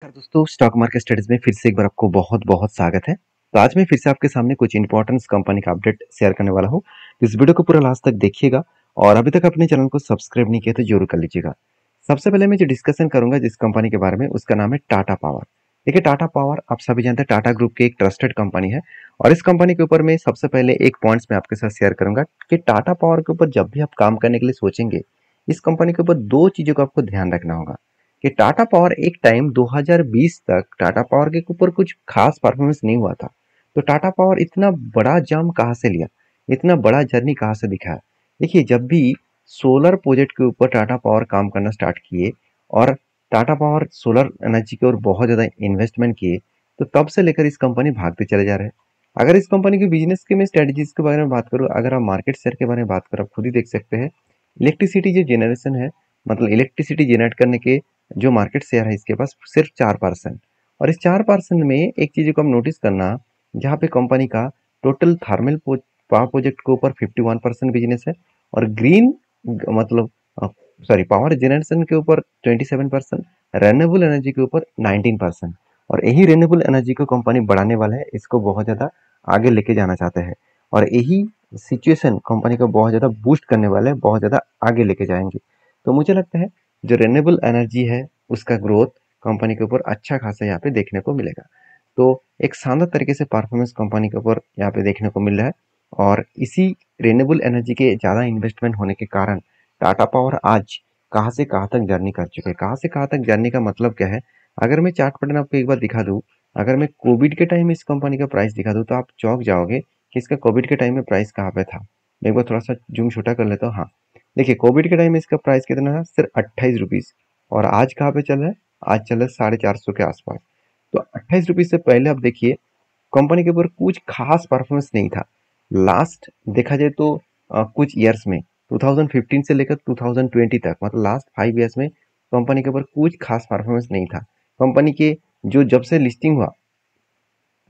नमस्कार दोस्तों, stock market studies में फिर से एक बार आपको बहुत बहुत स्वागत है। तो आज मैं फिर से आपके सामने कुछ इंपॉर्टेंट कंपनी का अपडेट शेयर करने वाला हूँ। तो इस वीडियो को पूरा लास्ट तक देखिएगा और अभी तक अपने चैनल को सब्सक्राइब नहीं किया तो जरूर कर लीजिएगा। सबसे पहले मैं जो डिस्कशन करूंगा जिस कंपनी के बारे में उसका नाम है टाटा पावर। देखिए, टाटा पावर आप सभी जानते हैं टाटा ग्रुप की एक ट्रस्टेड कंपनी है। और इस कंपनी के ऊपर मैं सबसे पहले एक पॉइंट्स में आपके साथ शेयर करूंगा कि टाटा पावर के ऊपर जब भी आप काम करने के लिए सोचेंगे, इस कंपनी के ऊपर दो चीजों का आपको ध्यान रखना होगा कि टाटा पावर एक टाइम 2020 तक टाटा पावर के ऊपर कुछ खास परफॉर्मेंस नहीं हुआ था। तो टाटा पावर इतना बड़ा जंप कहाँ से लिया, इतना बड़ा जर्नी कहाँ से दिखाया। देखिए, जब भी सोलर प्रोजेक्ट के ऊपर टाटा पावर काम करना स्टार्ट किए और टाटा पावर सोलर एनर्जी की ओर बहुत ज़्यादा इन्वेस्टमेंट किए, तो तब से लेकर इस कंपनी भागते चले जा रहे हैं। अगर इस कंपनी की बिजनेस के मैं स्ट्रेटजीज के बारे में बात करूँ, अगर आप मार्केट शेयर के बारे में बात करें, आप खुद ही देख सकते हैं। इलेक्ट्रिसिटी जो जनरेशन है, मतलब इलेक्ट्रिसिटी जनरेट करने के जो मार्केट शेयर है इसके पास सिर्फ 4%। और इस 4% में एक चीज को हम नोटिस करना, जहाँ पे कंपनी का टोटल थर्मल पावर प्रोजेक्ट के ऊपर 51% बिजनेस है और ग्रीन मतलब सॉरी पावर जनरेशन के ऊपर 27%, रेन्यूएबल एनर्जी के ऊपर 19%। और यही रेन्यूएबल एनर्जी को कंपनी बढ़ाने वाला है, इसको बहुत ज़्यादा आगे लेके जाना चाहते हैं। और यही सिचुएशन कंपनी को बहुत ज़्यादा बूस्ट करने वाला है, बहुत ज़्यादा आगे लेके जाएंगे। तो मुझे लगता है जो रेन्यूएबल एनर्जी है उसका ग्रोथ कंपनी के ऊपर अच्छा खासा यहाँ पे देखने को मिलेगा। तो एक शानदार तरीके से परफॉर्मेंस कंपनी के ऊपर यहाँ पे देखने को मिल रहा है। और इसी रेन्यूएबल एनर्जी के ज़्यादा इन्वेस्टमेंट होने के कारण टाटा पावर आज कहाँ से कहाँ तक जर्नी कर चुके हैं। कहाँ से कहाँ तक जर्नी का मतलब क्या है, अगर मैं चार्ट पैटर्न आपको एक बार दिखा दूँ, अगर मैं कोविड के टाइम इस कंपनी का प्राइस दिखा दूँ तो आप चौंक जाओगे कि इसका कोविड के टाइम में प्राइस कहाँ पे था। मैं एक बार थोड़ा सा जूम छोटा कर लेता हूँ। हाँ, देखिए, कोविड के टाइम में इसका प्राइस कितना था, सिर्फ 28 रुपीज़। और आज कहाँ पे चल रहा है, आज चल रहा है 450 के आसपास। तो 28 रुपीज़ से पहले आप देखिए कंपनी के ऊपर कुछ खास परफॉर्मेंस नहीं था। लास्ट देखा जाए तो कुछ ईयर्स में 2015 से लेकर 2020 तक, मतलब लास्ट 5 ईयर्स में कंपनी के ऊपर कुछ खास परफॉर्मेंस नहीं था। कंपनी के जो जब से लिस्टिंग हुआ,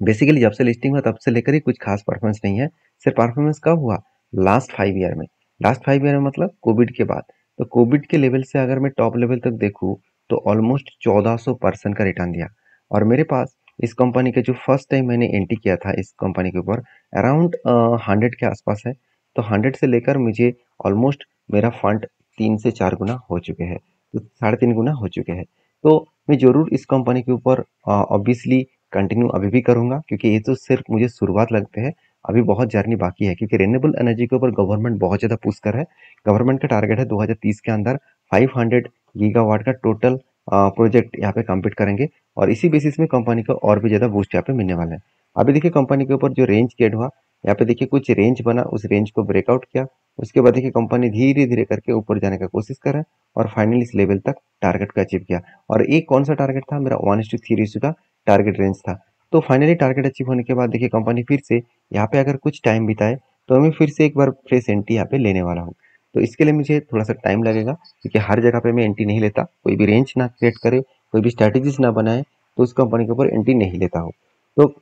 बेसिकली जब से लिस्टिंग हुआ तब से लेकर ही कुछ खास परफॉर्मेंस नहीं है। सिर्फ परफॉर्मेंस कब हुआ, लास्ट 5 ईयर में। लास्ट 5 ईयर में मतलब कोविड के बाद। तो कोविड के लेवल से अगर मैं टॉप लेवल तक देखूँ तो ऑलमोस्ट 1400% का रिटर्न दिया। और मेरे पास इस कंपनी के जो फर्स्ट टाइम मैंने एंट्री किया था इस कंपनी के ऊपर अराउंड 100 के आसपास है। तो 100 से लेकर मुझे ऑलमोस्ट मेरा फंड 3 से 4 गुना हो चुके हैं, तो 3.5 गुना हो चुके हैं। तो मैं जरूर इस कंपनी के ऊपर ऑब्वियसली कंटिन्यू अभी भी करूंगा, क्योंकि ये तो सिर्फ मुझे शुरुआत लगते हैं। अभी बहुत जर्नी बाकी है, क्योंकि रेन्यूएबल एनर्जी के ऊपर गवर्नमेंट बहुत ज़्यादा पुश कर रहा है। गवर्नमेंट का टारगेट है 2030 के अंदर 500 गीगावाट का टोटल प्रोजेक्ट यहाँ पे कंप्लीट करेंगे। और इसी बेसिस में कंपनी को और भी ज़्यादा बूस्ट यहाँ पे मिलने वाला है। अभी देखिए कंपनी के ऊपर जो रेंज क्रिएट हुआ, यहाँ पे देखिए कुछ रेंज बना, उस रेंज को ब्रेकआउट किया। उसके बाद देखिए कंपनी धीरे धीरे करके ऊपर जाने का कोशिश कर रहा है और फाइनली इस लेवल तक टारगेट को अचीव किया। और एक कौन सा टारगेट था, मेरा 1:3 का टारगेट रेंज था। तो फाइनली टारगेट अचीव होने के बाद देखिए कंपनी फिर से यहाँ पे अगर कुछ टाइम बिताए तो मैं फिर से एक बार फ्रेश एंट्री यहाँ पे लेने वाला हूँ। तो इसके लिए मुझे थोड़ा सा टाइम लगेगा, क्योंकि हर जगह पे मैं एंट्री नहीं लेता। कोई भी रेंज ना क्रिएट करे, कोई भी स्ट्रैटेजीज ना बनाए तो उस कंपनी के ऊपर एंट्री नहीं लेता हूँ। तो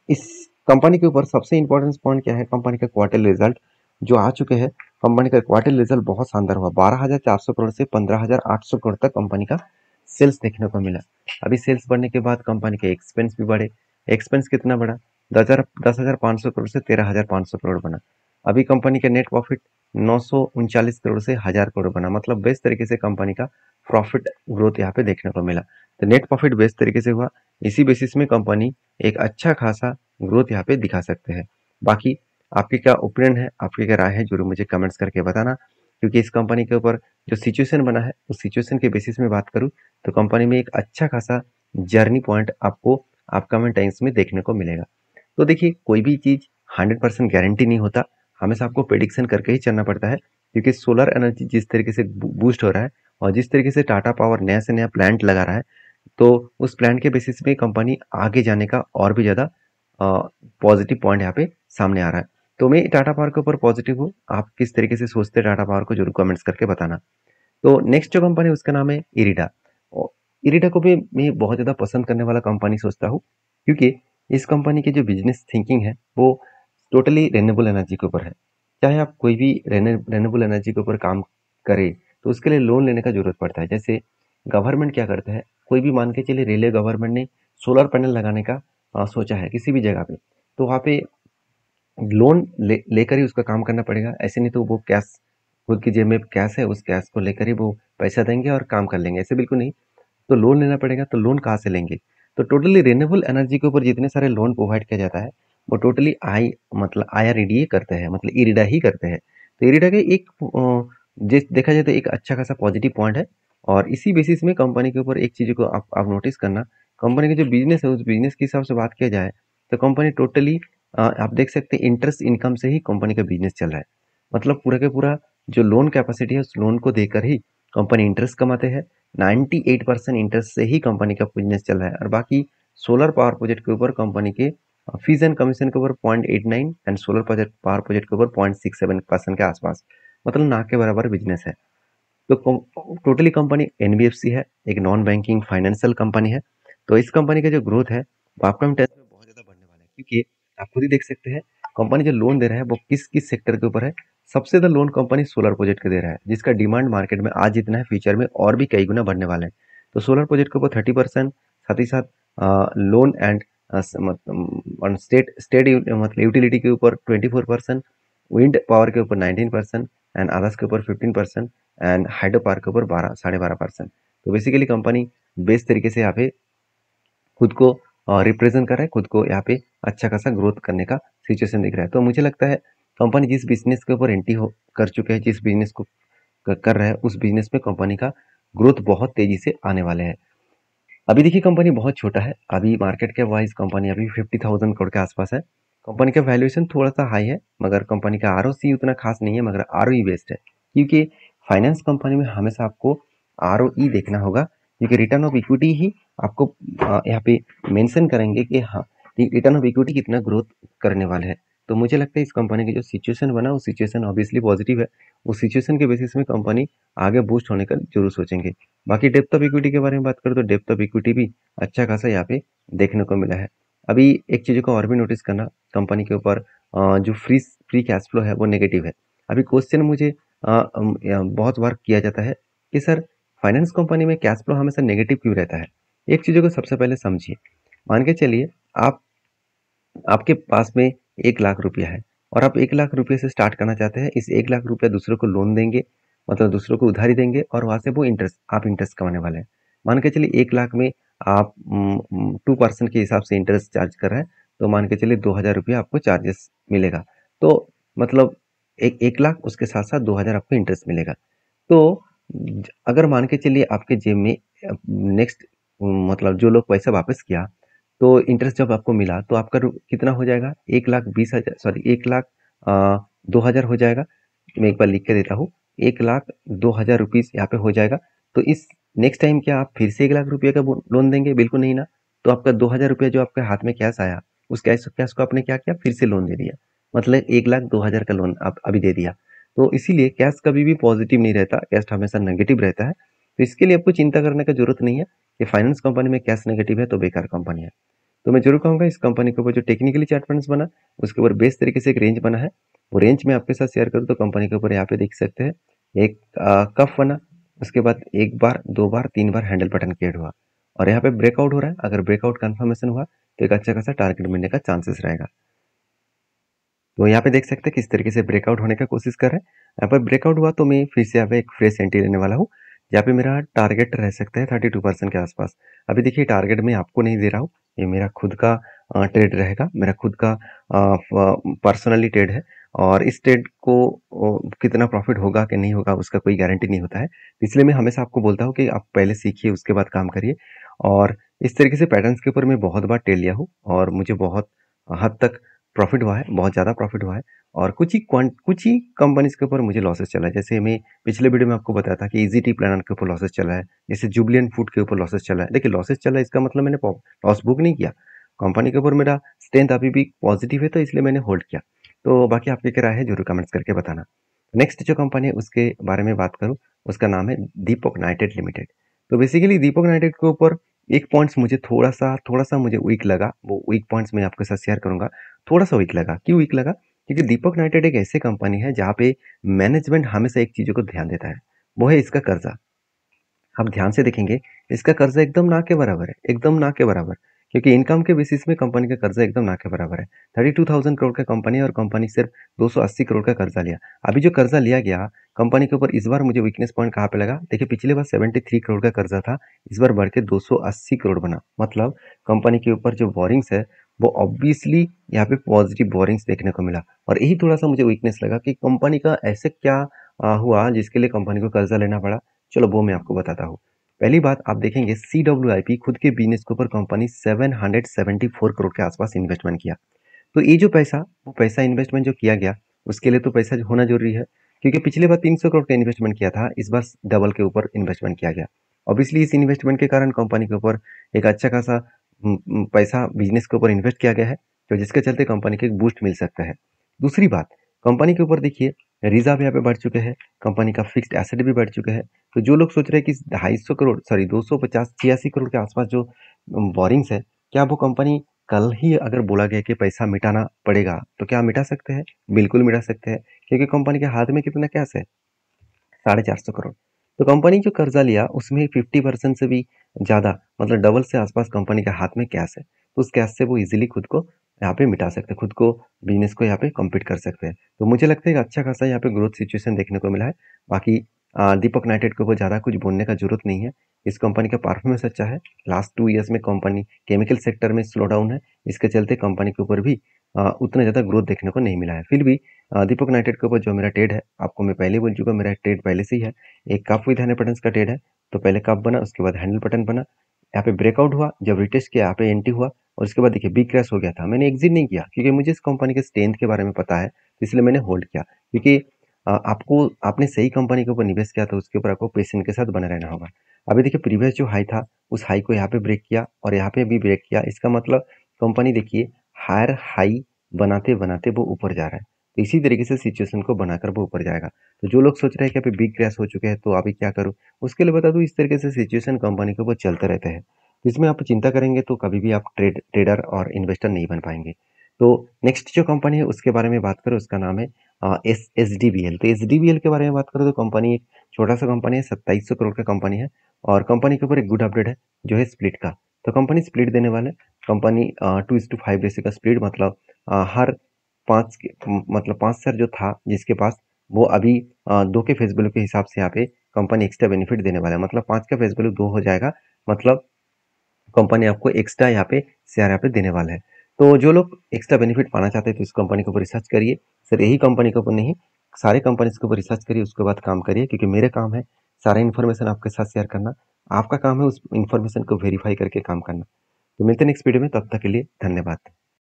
इस कंपनी के ऊपर सबसे इंपॉर्टेंट पॉइंट क्या है, कंपनी का क्वार्टर रिजल्ट जो आ चुके हैं। कंपनी का क्वार्टर रिजल्ट बहुत शानदार हुआ, 12,400 करोड़ से 15,800 करोड़ तक कंपनी का सेल्स देखने को मिला। अभी सेल्स बढ़ने के बाद कंपनी के एक्सपेंस भी बढ़े। एक्सपेंस कितना बढ़ा, 10,500 करोड़ से 13,500 करोड़ बना। अभी कंपनी का नेट प्रॉफिट 939 करोड़ से 1,000 करोड़ बना, मतलब बेस्ट तरीके से कंपनी का प्रॉफिट ग्रोथ यहाँ पे देखने को मिला। तो नेट प्रॉफिट बेस्ट तरीके से हुआ। इसी बेसिस में कंपनी एक अच्छा खासा ग्रोथ यहाँ पे दिखा सकते हैं। बाकी आपकी क्या ओपिनियन है, आपकी क्या राय है, जरूर मुझे कमेंट्स करके बताना। क्योंकि इस कंपनी के ऊपर जो सिचुएशन बना है उस सिचुएशन के बेसिस में बात करूँ तो कंपनी में एक अच्छा खासा जर्नी पॉइंट आपको अपकमिंग टाइम्स में देखने को मिलेगा। तो देखिए, कोई भी चीज़ 100% गारंटी नहीं होता, हमेशा आपको प्रेडिक्शन करके ही चलना पड़ता है। क्योंकि सोलर एनर्जी जिस तरीके से बूस्ट हो रहा है और जिस तरीके से टाटा पावर नया से नया प्लांट लगा रहा है, तो उस प्लांट के बेसिस पे कंपनी आगे जाने का और भी ज़्यादा पॉजिटिव पॉइंट यहाँ पे सामने आ रहा है। तो मैं टाटा पावर के ऊपर पॉजिटिव हूँ। आप किस तरीके से सोचते हैं टाटा पावर को, जरूर कमेंट्स करके बताना। तो नेक्स्ट जो कंपनी है उसका नाम है इरिडा। और इरिडा को भी मैं बहुत ज़्यादा पसंद करने वाला कंपनी सोचता हूँ, क्योंकि इस कंपनी की जो बिजनेस थिंकिंग है वो टोटली रेन्यूएबल एनर्जी के ऊपर है। चाहे आप कोई भी रेन्यूएबल एनर्जी के ऊपर काम करें तो उसके लिए लोन लेने का जरूरत पड़ता है। जैसे गवर्नमेंट क्या करता है, कोई भी मान के चलिए रेलवे गवर्नमेंट ने सोलर पैनल लगाने का सोचा है किसी भी जगह पे, तो वहाँ पे लोन लेकर ही उसका काम करना पड़ेगा। ऐसे नहीं तो वो कैश, खुद की जेब में कैश है, उस कैश को लेकर ही वो पैसा देंगे और काम कर लेंगे, ऐसे बिल्कुल नहीं। तो लोन लेना पड़ेगा। तो लोन कहाँ से लेंगे? तो टोटली रिन्यूएबल एनर्जी के ऊपर जितने सारे लोन प्रोवाइड किया जाता है वो टोटली मतलब IREDA करते हैं, मतलब इरिडा ही करते हैं। तो इरिडा के एक जिस देखा जाए तो एक अच्छा खासा पॉजिटिव पॉइंट है। और इसी बेसिस में कंपनी के ऊपर एक चीज को आप नोटिस करना, कंपनी का जो बिजनेस है उस बिजनेस के हिसाब से बात किया जाए तो कंपनी टोटली आप देख सकते हैं इंटरेस्ट इनकम से ही कंपनी का बिजनेस चल रहा है। मतलब पूरा के पूरा जो लोन कैपेसिटी है उस लोन को देकर ही कंपनी इंटरेस्ट कमाते हैं। 98% इंटरेस्ट से ही कंपनी का बिजनेस चल रहा है। और बाकी सोलर पावर प्रोजेक्ट के ऊपर कंपनी के फीस एंड कमीशन के ऊपर 0.89 and solar project power project के ऊपर 0.67% के आसपास, मतलब ना के बराबर बिजनेस है। तो टोटली कंपनी NBFC है, एक नॉन बैंकिंग फाइनेंशियल कंपनी है। तो इस कंपनी का जो ग्रोथ है वो अपकमिंग टाइम में बहुत ज्यादा बढ़ने वाला है, क्योंकि आप खुद ही देख सकते हैं कंपनी जो लोन दे रहा है वो किस किस सेक्टर के ऊपर है। सबसे ज्यादा लोन कंपनी सोलर प्रोजेक्ट के दे रहा है, जिसका डिमांड मार्केट में आज जितना है फ्यूचर में और भी कई गुना बढ़ने वाला है। तो सोलर प्रोजेक्ट के ऊपर 30%, साथ ही साथ लोन एंड स्टेट स्टेट मतलब यूटिलिटी के ऊपर 24%, विंड पावर के ऊपर 19% एंड अदर्स के ऊपर 15% एंड हाइड्रो पावर के ऊपर 12.5%। तो बेसिकली कंपनी बेस तरीके से यहाँ पे खुद को रिप्रेजेंट कर रहा है, खुद को यहाँ पे अच्छा खासा ग्रोथ करने का सिचुएशन दिख रहा है। तो मुझे लगता है कंपनी जिस बिजनेस के ऊपर एंट्री हो कर चुके हैं, जिस बिजनेस को कर रहा है, उस बिजनेस में कंपनी का ग्रोथ बहुत तेजी से आने वाले हैं। अभी देखिए कंपनी बहुत छोटा है, अभी मार्केट के वाइज कंपनी अभी 50,000 करोड़ के आसपास है। कंपनी का वैल्यूएशन थोड़ा सा हाई है, मगर कंपनी का ROC उतना खास नहीं है, मगर ROE बेस्ड है। क्योंकि फाइनेंस कंपनी में हमेशा आपको ROE देखना होगा, क्योंकि रिटर्न ऑफ इक्विटी ही आपको यहाँ पे मेंशन करेंगे कि हाँ रिटर्न ऑफ इक्विटी कितना ग्रोथ करने वाले हैं। तो मुझे लगता है इस कंपनी की जो सिचुएशन बना वो सिचुएशन ऑब्वियसली पॉजिटिव है। उस सिचुएशन के बेसिस में कंपनी आगे बूस्ट होने का जरूर सोचेंगे। बाकी डेप्थ ऑफ इक्विटी के बारे में बात करें तो डेप्थ ऑफ इक्विटी भी अच्छा खासा यहाँ पे देखने को मिला है। अभी एक चीज को और भी नोटिस करना, कंपनी के ऊपर जो फ्री कैश फ्लो है वो नेगेटिव है। अभी क्वेश्चन मुझे बहुत बार किया जाता है कि सर फाइनेंस कंपनी में कैश फ्लो हमेशा नेगेटिव क्यों रहता है। एक चीजों को सबसे पहले समझिए। मान के चलिए आप आपके पास में 1 लाख रुपया है और आप 1 लाख रुपये से स्टार्ट करना चाहते हैं। इस 1 लाख रुपया दूसरों को लोन देंगे, मतलब दूसरों को उधारी देंगे और वहां से वो आप इंटरेस्ट कमाने वाले हैं। मान के चलिए 1 लाख में आप 2% के हिसाब से इंटरेस्ट चार्ज कर रहे हैं, तो मान के चलिए 2,000 रुपया आपको चार्जेस मिलेगा। तो मतलब 1 लाख उसके साथ साथ 2,000 आपको इंटरेस्ट मिलेगा। तो अगर मान के चलिए आपके जेब में नेक्स्ट मतलब जो लोग पैसा वापस किया, तो इंटरेस्ट जब आपको मिला तो आपका कितना हो जाएगा, 1,20,000 सॉरी 1,02,000 हो जाएगा। मैं एक बार लिख के देता हूँ, 1,02,000 रुपीज यहाँ पे हो जाएगा। तो इस नेक्स्ट टाइम क्या आप फिर से 1 लाख रुपये का लोन देंगे? बिल्कुल नहीं ना। तो आपका 2,000 रुपया जो आपके हाथ में कैश आया, उस कैश को आपने क्या किया, फिर से लोन दे दिया। मतलब 1,02,000 का लोन आप अभी दे दिया। तो इसीलिए कैश कभी भी पॉजिटिव नहीं रहता, कैश हमेशा नेगेटिव रहता है। तो इसके लिए आपको चिंता करने का जरूरत नहीं है कि फाइनेंस कंपनी में कैश नेगेटिव है तो बेकार कंपनी है। तो मैं जरूर कहूंगा इस कंपनी के ऊपर जो टेक्निकली चार्ट पैटर्न बना, उसके ऊपर बेस्ट तरीके से एक रेंज बना है। वो रेंज में आपके साथ शेयर करूँ तो कंपनी के ऊपर यहाँ पे देख सकते हैं एक कफ बना, उसके बाद 1 बार 2 बार 3 बार हैंडल बटन क्रिएट हुआ और यहाँ पे ब्रेकआउट हो रहा है। अगर ब्रेकआउट कंफर्मेशन हुआ तो एक अच्छा खासा टारगेट मिलने का चांसेस रहेगा। तो यहाँ पे देख सकते हैं किस तरीके से ब्रेकआउट होने का कोशिश कर रहे हैं। यहाँ पर ब्रेकआउट हुआ तो मैं फिर से यहाँ पे एक फ्रेश एंट्री लेने वाला हूँ। यहाँ पे मेरा टारगेट रह सकता है 32% के आसपास। अभी देखिए टारगेट मैं आपको नहीं दे रहा हूँ, ये मेरा खुद का ट्रेड रहेगा, मेरा खुद का पर्सनली ट्रेड है। और इस ट्रेड को कितना प्रॉफिट होगा कि नहीं होगा उसका कोई गारंटी नहीं होता है। इसलिए मैं हमेशा आपको बोलता हूँ कि आप पहले सीखिए उसके बाद काम करिए। और इस तरीके से पैटर्न्स के ऊपर मैं बहुत बार ट्रेड लिया हूँ और मुझे बहुत हद तक प्रॉफिट हुआ है, बहुत ज़्यादा प्रॉफिट हुआ है। और कुछ ही कंपनीज के ऊपर मुझे लॉसेस चला है। जैसे मैं पिछले वीडियो में आपको बताया था कि इजी टी प्लानर के ऊपर लॉसेस चला है, जैसे जुबलियन फूड के ऊपर लॉसेस चला है। देखिए लॉसेस चला है इसका मतलब मैंने लॉस बुक नहीं किया, कंपनी के ऊपर मेरा स्ट्रेंथ अभी भी पॉजिटिव है तो इसलिए मैंने होल्ड किया। तो बाकी आपकी क्या राय है जरूर कमेंट्स करके बताना। नेक्स्ट जो कंपनी है उसके बारे में बात करूँ, उसका नाम है दीपक नाइट्रेट लिमिटेड। तो बेसिकली दीपक नाइट्रेट के ऊपर एक पॉइंट्स मुझे थोड़ा सा मुझे वीक लगा, वो वीक पॉइंट्स मैं आपके साथ शेयर करूंगा। थोड़ा सा वीक लगा, क्यों वीक लगा? क्योंकि दीपक नाइट्रेट एक ऐसी कंपनी है जहाँ पे मैनेजमेंट हमेशा एक चीजों को ध्यान देता है, वो है इसका कर्जा। आप ध्यान से देखेंगे इसका कर्जा एकदम ना के बराबर है, एकदम ना के बराबर। क्योंकि इनकम के बेसिस में कंपनी का कर्जा एकदम ना के बराबर है। 32,000 करोड़ का कंपनी है और कंपनी सिर्फ 280 करोड़ का कर्जा लिया। अभी जो कर्जा लिया गया कंपनी के ऊपर, इस बार मुझे वीकनेस पॉइंट कहाँ पे लगा, देखिए पिछले बार 73 करोड़ का कर्जा था, इस बार बढ़ के 280 करोड़ बना। मतलब कंपनी के ऊपर जो बोरिंग्स है वो ऑब्वियसली यहाँ पे पॉजिटिव बोरिंग्स देखने को मिला। और यही थोड़ा सा मुझे वीकनेस लगा कि कंपनी का ऐसे क्या हुआ जिसके लिए कंपनी को कर्जा लेना पड़ा। चलो वो मैं आपको बताता हूँ। पहली बात आप देखेंगे CWIP खुद के बिजनेस के ऊपर कंपनी 774 करोड़ के आसपास इन्वेस्टमेंट किया। तो ये जो पैसा, वो पैसा इन्वेस्टमेंट जो किया गया उसके लिए तो पैसा होना जरूरी है। क्योंकि पिछले बार 300 करोड़ का इन्वेस्टमेंट किया था, इस बार डबल के ऊपर इन्वेस्टमेंट किया गया। ऑब्वियसली इस इन्वेस्टमेंट के कारण कंपनी के ऊपर एक अच्छा खासा पैसा बिजनेस के ऊपर इन्वेस्ट किया गया है, तो जिसके चलते कंपनी को एक बूस्ट मिल सकता है। दूसरी बात, कंपनी के ऊपर देखिए रिजर्व यहाँ पे बढ़ चुके हैं, कंपनी का फिक्स्ड एसेट भी बढ़ चुके हैं। तो जो लोग सोच रहे हैं कि 250 करोड़, सॉरी 250 86 करोड़ के आसपास जो बोरिंग्स है, क्या वो कंपनी कल ही अगर बोला गया कि पैसा मिटाना पड़ेगा तो क्या मिटा सकते हैं? बिल्कुल मिटा सकते हैं। क्योंकि कंपनी के हाथ में कितना कैश है, 450 करोड़। तो कंपनी जो कर्जा लिया उसमें 50% से भी ज्यादा, मतलब डबल से आसपास कंपनी के हाथ में कैश है। तो उस कैश से वो इजीली खुद को यहाँ पे मिटा सकते हैं, खुद को बिजनेस को यहाँ पे कम्पीट कर सकते हैं। तो मुझे लगता है कि अच्छा खासा यहाँ पे ग्रोथ सिचुएशन देखने को मिला है। बाकी दीपक नाइट्रेट के ऊपर ज्यादा कुछ बोलने का जरूरत नहीं है। इस कंपनी का परफॉर्मेंस अच्छा है। लास्ट 2 ईयर्स में कंपनी केमिकल सेक्टर में स्लो डाउन है, इसके चलते कंपनी के ऊपर भी उतना ज्यादा ग्रोथ देखने को नहीं मिला है। फिर भी दीपक नाइट्रेट के ऊपर जो मेरा ट्रेड है, आपको मैं पहले बोल चुका, मेरा ट्रेड पहले से ही है। एक कप विद हैंडल पैटर्न्स का ट्रेड है। तो पहले कप बना, उसके बाद हैंडल पैटर्न बना, यहाँ पे ब्रेकआउट हुआ, जब रिटेस्ट किया यहाँ पे एंट्री हुआ, और उसके बाद देखिए बिग क्रैश हो गया था। मैंने एग्जिट नहीं किया क्योंकि मुझे इस कंपनी के स्ट्रेंथ के बारे में पता है, तो इसलिए मैंने होल्ड किया। क्योंकि आपको, आपने सही कंपनी के ऊपर निवेश किया तो उसके ऊपर आपको पेशेंस के साथ बने रहना होगा। अभी देखिए प्रीवियस जो हाई था उस हाई को यहाँ पे ब्रेक किया और यहाँ पे भी ब्रेक किया। इसका मतलब कंपनी देखिए हायर हाई बनाते बनाते वो ऊपर जा रहा है। तो इसी तरीके से सिचुएशन को बनाकर वो ऊपर जाएगा। तो जो लोग सोच रहे हैं कि अभी बिग क्रैश हो चुके हैं तो अभी क्या करूं, उसके लिए बता दूं, इस तरीके से सिचुएशन कंपनी के ऊपर चलते रहते हैं। इसमें आप चिंता करेंगे तो कभी भी आप ट्रेडर और इन्वेस्टर नहीं बन पाएंगे। तो नेक्स्ट जो कंपनी है उसके बारे में बात करें, उसका नाम है SDVL। तो SDVL के बारे में बात करें तो कंपनी एक छोटा सा कंपनी है, 2700 करोड़ का कंपनी है। और कंपनी के ऊपर एक गुड अपडेट है जो है स्प्लिट का। तो कंपनी स्प्लिट देने वाले, कंपनी 2:5 रेशियो का स्प्लिट, मतलब हर मतलब 5 शेयर जो था जिसके पास, वो अभी 2 के फेस वैल्यू के हिसाब से यहाँ पे कंपनी एक्स्ट्रा बेनिफिट देने वाला है। मतलब 5 का फेस वैल्यू 2 हो जाएगा, मतलब कंपनी आपको एक्स्ट्रा यहाँ पे शेयर यहाँ पे देने वाला है। तो जो लोग एक्स्ट्रा बेनिफिट पाना चाहते हैं तो इस कंपनी के ऊपर रिसर्च करिए। सर यही कंपनी के ऊपर नहीं, सारे कंपनीज के ऊपर रिसर्च करिए, उसके बाद काम करिए। क्योंकि मेरे काम है सारा इन्फॉर्मेशन आपके साथ शेयर करना, आपका काम है उस इन्फॉर्मेशन को वेरीफाई करके काम करना। तो मिलते हैं नेक्स्ट वीडियो में, तब तक के लिए धन्यवाद।